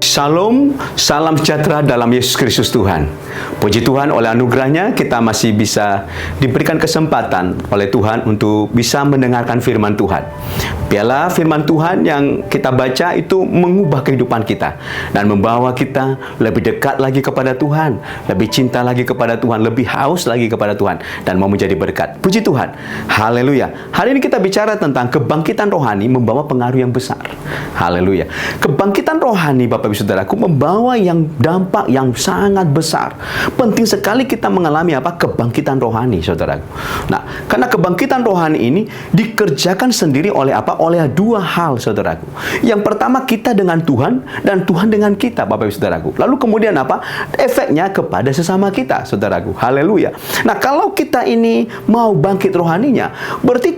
Shalom, salam sejahtera dalam Yesus Kristus Tuhan. Puji Tuhan, oleh anugerahnya kita masih bisa diberikan kesempatan oleh Tuhan untuk bisa mendengarkan firman Tuhan. Biarlah firman Tuhan yang kita baca itu mengubah kehidupan kita dan membawa kita lebih dekat lagi kepada Tuhan, lebih cinta lagi kepada Tuhan, lebih haus lagi kepada Tuhan, dan mau menjadi berkat. Puji Tuhan, haleluya. Hari ini kita bicara tentang kebangkitan rohani membawa pengaruh yang besar. Haleluya. Kebangkitan rohani, Bapak Ibu Saudaraku, membawa dampak yang sangat besar. Penting sekali kita mengalami kebangkitan rohani, saudaraku. Nah, karena kebangkitan rohani ini dikerjakan sendiri oleh oleh dua hal, saudaraku. Yang pertama, kita dengan Tuhan dan Tuhan dengan kita, Bapak Ibu Saudaraku. Lalu kemudian efeknya kepada sesama kita, saudaraku. Haleluya. Nah, kalau kita ini mau bangkit rohaninya, berarti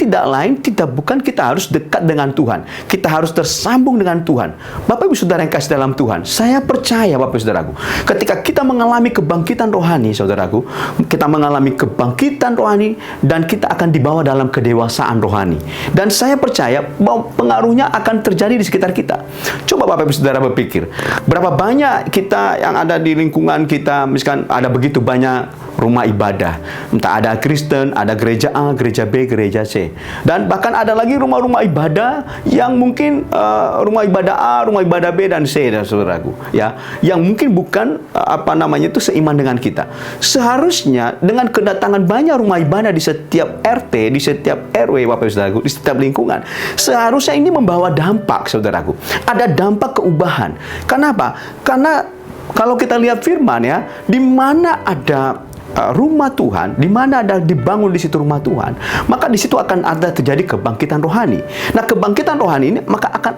bukan kita harus dekat dengan Tuhan. Kita harus tersambung dengan Tuhan. Bapak Ibu Saudara yang kasih dalam Tuhan, saya percaya, Bapak Ibu Saudaraku, ketika kita mengalami kebangkitan rohani, saudaraku, kita mengalami kebangkitan rohani dan kita akan dibawa dalam kedewasaan rohani. Dan saya percaya bahwa pengaruhnya akan terjadi di sekitar kita. Coba Bapak Ibu Saudara berpikir, berapa banyak kita yang ada di lingkungan kita, misalkan ada begitu banyak rumah ibadah. Entah ada Kristen, ada gereja A, gereja B, gereja C. Dan bahkan ada lagi rumah-rumah ibadah yang mungkin rumah ibadah A, rumah ibadah B dan C, saudaraku. Ya, yang mungkin bukan seiman dengan kita. Seharusnya dengan kedatangan banyak rumah ibadah di setiap RT, di setiap RW, Bapak Ibu Saudaraku, di setiap lingkungan, seharusnya ini membawa dampak, saudaraku. Ada dampak keubahan. Kenapa? Karena kalau kita lihat firman ya, di mana ada rumah Tuhan, di mana ada dibangun di situ rumah Tuhan, maka di situ akan ada terjadi kebangkitan rohani. Nah, kebangkitan rohani ini maka akan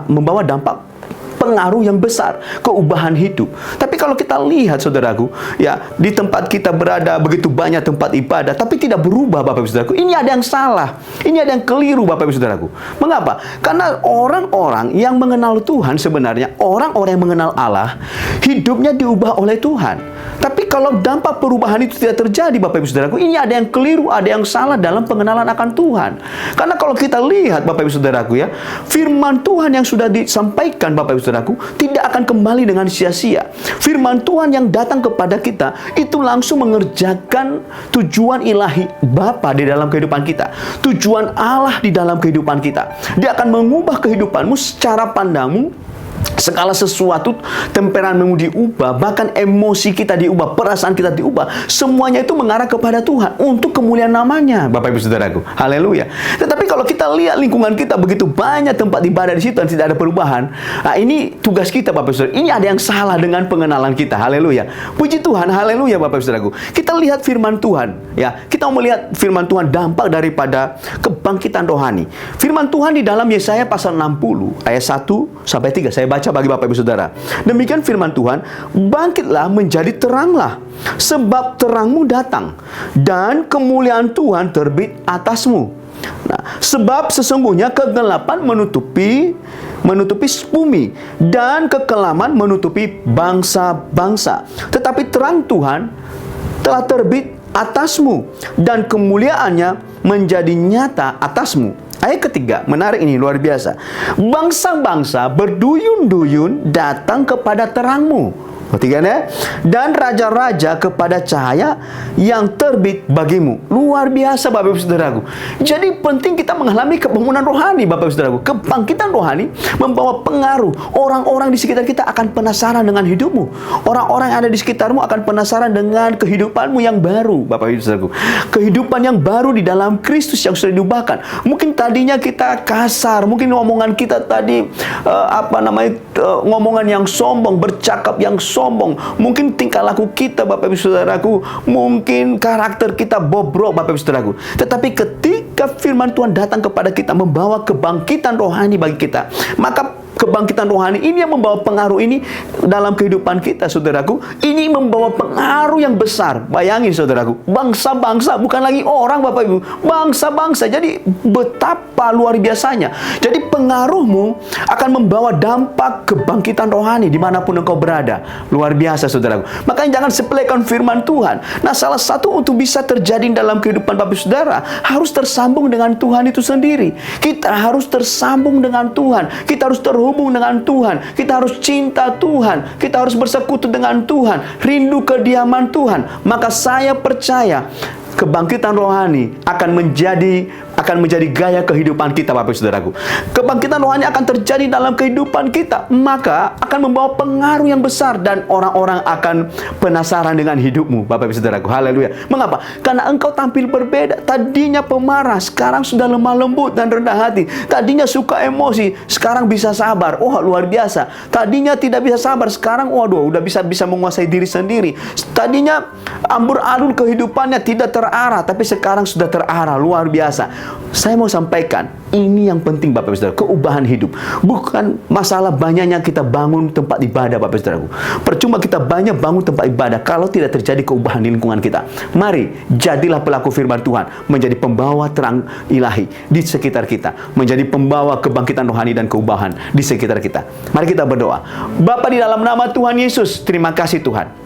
membawa dampak pengaruh yang besar, keubahan hidup. Tapi kalau kita lihat, saudaraku, ya, di tempat kita berada begitu banyak tempat ibadah, tapi tidak berubah, Bapak Ibu Saudaraku. Ini ada yang salah, ini ada yang keliru, Bapak Ibu Saudaraku. Mengapa? Karena orang-orang yang mengenal Tuhan, sebenarnya orang-orang yang mengenal Allah, hidupnya diubah oleh Tuhan. Tapi kalau dampak perubahan itu tidak terjadi, Bapak Ibu Saudaraku, ini ada yang keliru, ada yang salah dalam pengenalan akan Tuhan. Karena kalau kita lihat, Bapak Ibu Saudaraku, ya, firman Tuhan yang sudah disampaikan, Bapak Ibu Saudaraku, tidak akan kembali dengan sia-sia. Firman Tuhan yang datang kepada kita itu langsung mengerjakan tujuan ilahi Bapa di dalam kehidupan kita, tujuan Allah di dalam kehidupan kita. Dia akan mengubah kehidupanmu secara pandangmu. Segala sesuatu, temperamenmu diubah, bahkan emosi kita diubah, perasaan kita diubah. Semuanya itu mengarah kepada Tuhan untuk kemuliaan namanya, Bapak Ibu Saudaraku. Haleluya. Tetapi kalau kita lihat lingkungan kita begitu banyak tempat ibadah di situ dan tidak ada perubahan, nah ini tugas kita, Bapak Ibu Saudara. Ini ada yang salah dengan pengenalan kita. Haleluya. Puji Tuhan. Haleluya, Bapak Ibu Saudaraku. Kita lihat firman Tuhan, ya. Kita mau melihat firman Tuhan, dampak daripada kebangkitan rohani. Firman Tuhan di dalam Yesaya pasal 60 ayat 1 sampai 3. Saya baca bagi Bapak Ibu Saudara. Demikian firman Tuhan, bangkitlah menjadi teranglah, sebab terangmu datang, dan kemuliaan Tuhan terbit atasmu. Nah, sebab sesungguhnya kegelapan menutupi bumi, dan kekelaman menutupi bangsa-bangsa. Tetapi terang Tuhan telah terbit atasmu, dan kemuliaannya menjadi nyata atasmu. Ayat ketiga, menarik ini, luar biasa. Bangsa-bangsa berduyun-duyun datang kepada terangmu. Perhatikan ya. Dan raja-raja kepada cahaya yang terbit bagimu. Luar biasa, Bapak Ibu Saudaraku. Jadi penting kita mengalami kebangunan rohani, Bapak Ibu Saudaraku. Kebangkitan rohani membawa pengaruh. Orang-orang di sekitar kita akan penasaran dengan hidupmu. Orang-orang yang ada di sekitarmu akan penasaran dengan kehidupanmu yang baru, Bapak Ibu Saudaraku. Kehidupan yang baru di dalam Kristus yang sudah diubahkan. Mungkin tadinya kita kasar, mungkin omongan kita tadi ngomongan yang sombong, bercakap yang sombong, mungkin tingkah laku kita, Bapak Ibu Saudaraku, mungkin karakter kita bobrok, Bapak Ibu Saudaraku. Tetapi ketika firman Tuhan datang kepada kita membawa kebangkitan rohani bagi kita, maka kebangkitan rohani ini yang membawa pengaruh ini dalam kehidupan kita, saudaraku. Ini membawa pengaruh yang besar. Bayangin, saudaraku, bangsa-bangsa, bukan lagi orang, Bapak Ibu, bangsa-bangsa. Jadi betapa luar biasanya. Jadi pengaruhmu akan membawa dampak kebangkitan rohani dimanapun engkau berada. Luar biasa, saudaraku. Makanya jangan sepelekan firman Tuhan. Nah, salah satu untuk bisa terjadi dalam kehidupan Bapak Saudara, harus tersambung dengan Tuhan itu sendiri. Kita harus tersambung dengan Tuhan. Kita harus terhubung dengan Tuhan. Kita harus cinta Tuhan. Kita harus bersekutu dengan Tuhan. Rindu kediaman Tuhan. Maka saya percaya kebangkitan rohani akan menjadi gaya kehidupan kita, Bapak Saudaraku. Kebangkitan rohani akan terjadi dalam kehidupan kita, maka akan membawa pengaruh yang besar dan orang-orang akan penasaran dengan hidupmu, Bapak Saudaraku. Haleluya. Mengapa? Karena engkau tampil berbeda. Tadinya pemarah, sekarang sudah lemah lembut dan rendah hati. Tadinya suka emosi, sekarang bisa sabar. Oh, luar biasa. Tadinya tidak bisa sabar, sekarang waduh, udah bisa menguasai diri sendiri. Tadinya ambur-adul kehidupannya, tidak terarah, tapi sekarang sudah terarah. Luar biasa. Saya mau sampaikan, ini yang penting, Bapak Saudara, keubahan hidup. Bukan masalah banyaknya kita bangun tempat ibadah, Bapak Saudaraku. Percuma kita banyak bangun tempat ibadah kalau tidak terjadi keubahan di lingkungan kita. Mari, jadilah pelaku firman Tuhan, menjadi pembawa terang ilahi di sekitar kita, menjadi pembawa kebangkitan rohani dan keubahan di sekitar kita. Mari kita berdoa. Bapa, di dalam nama Tuhan Yesus, terima kasih Tuhan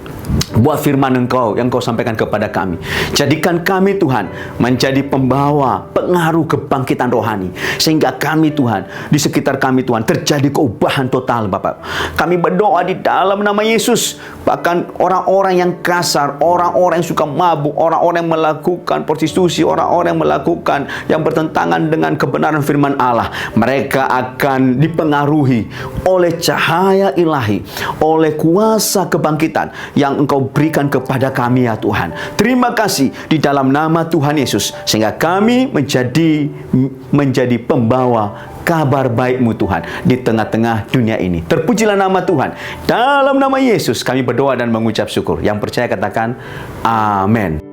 buat firman Engkau yang Engkau sampaikan kepada kami. Jadikan kami, Tuhan, menjadi pembawa pengaruh kebangkitan rohani, sehingga kami, Tuhan, di sekitar kami, Tuhan, terjadi keubahan total, Bapak. Kami berdoa di dalam nama Yesus, bahkan orang-orang yang kasar, orang-orang yang suka mabuk, orang-orang yang melakukan prostitusi, orang-orang yang melakukan yang bertentangan dengan kebenaran firman Allah, mereka akan dipengaruhi oleh cahaya ilahi, oleh kuasa kebangkitan yang Engkau berikan kepada kami, ya Tuhan. Terima kasih di dalam nama Tuhan Yesus, sehingga kami menjadi pembawa kabar baik-Mu, Tuhan, di tengah-tengah dunia ini. Terpujilah nama Tuhan. Dalam nama Yesus kami berdoa dan mengucap syukur. Yang percaya katakan amin.